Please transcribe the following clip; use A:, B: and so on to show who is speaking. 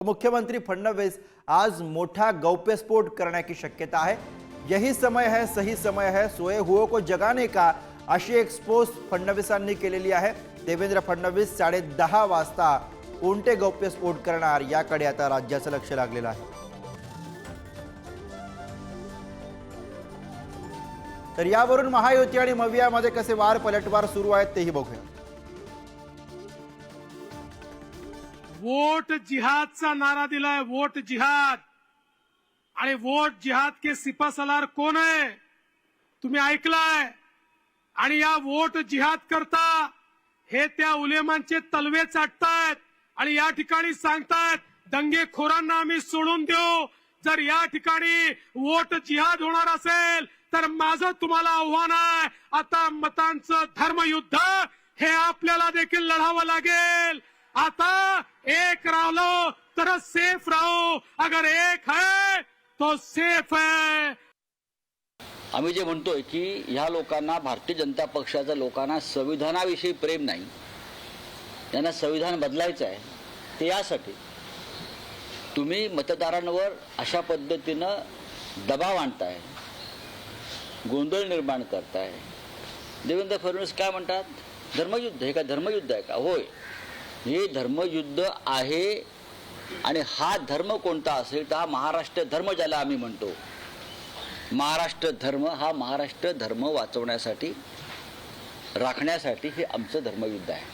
A: मुख्यमंत्री फडणवीस आज मोटा गौप्यस्फोट करने की शक्यता है। यही समय है, सही समय है सोए हुओं को जगाने का, अशी एक्सपोज फडणवीसांनी केलेली आहे। देवेंद्र फडणवीस 10:30 वाजता कोणते गौप्यस्फोट करणार याकडे आता राज्याचं लक्ष लागलेलं आहे। तर यावरून महायुती आणि मवियामध्ये कसे वार पलटवार सुरू आहेत तेही बघूया।
B: वोट जिहादचा नारा दिलाय, वोट जिहाद। आणि वोट जिहाद के सिपासलार कोण आहे तुम्ही ऐकलाय। आणि या वोट जिहाद करता हे त्या उलेमांचे तलवे चाटतायत आणि या ठिकाणी सांगतायत दंगेखोरांना आम्ही सोडून देऊ। जर या ठिकाणी वोट जिहाद होणार असेल तर माझं तुम्हाला आव्हान आहे, आता मतांचं धर्मयुद्ध हे आपल्याला देखील लढावं लागेल। आता एक राहिलो तर सेफ राहो, अगर एक है तो सेफ है।
C: आम्ही जे म्हणतोय की ह्या लोकांना, भारतीय जनता पक्षाच्या लोकांना संविधानाविषयी प्रेम नाही, त्यांना संविधान बदलायचं आहे। ते यासाठी तुम्ही मतदारांवर अशा पद्धतीनं दबाव आणताय, गोंधळ निर्माण करताय। देवेंद्र फडणवीस काय म्हणतात, धर्मयुद्ध हे का, धर्मयुद्ध आहे का? होय, हे धर्मयुद्ध आहे। आणि हा धर्म कोणता असेल तर हा महाराष्ट्र धर्म ज्याला आम्ही म्हणतो, महाराष्ट्र धर्म, हा महाराष्ट्र धर्म वाचवण्यासाठी, राखण्यासाठी हे आमचं धर्मयुद्ध आहे।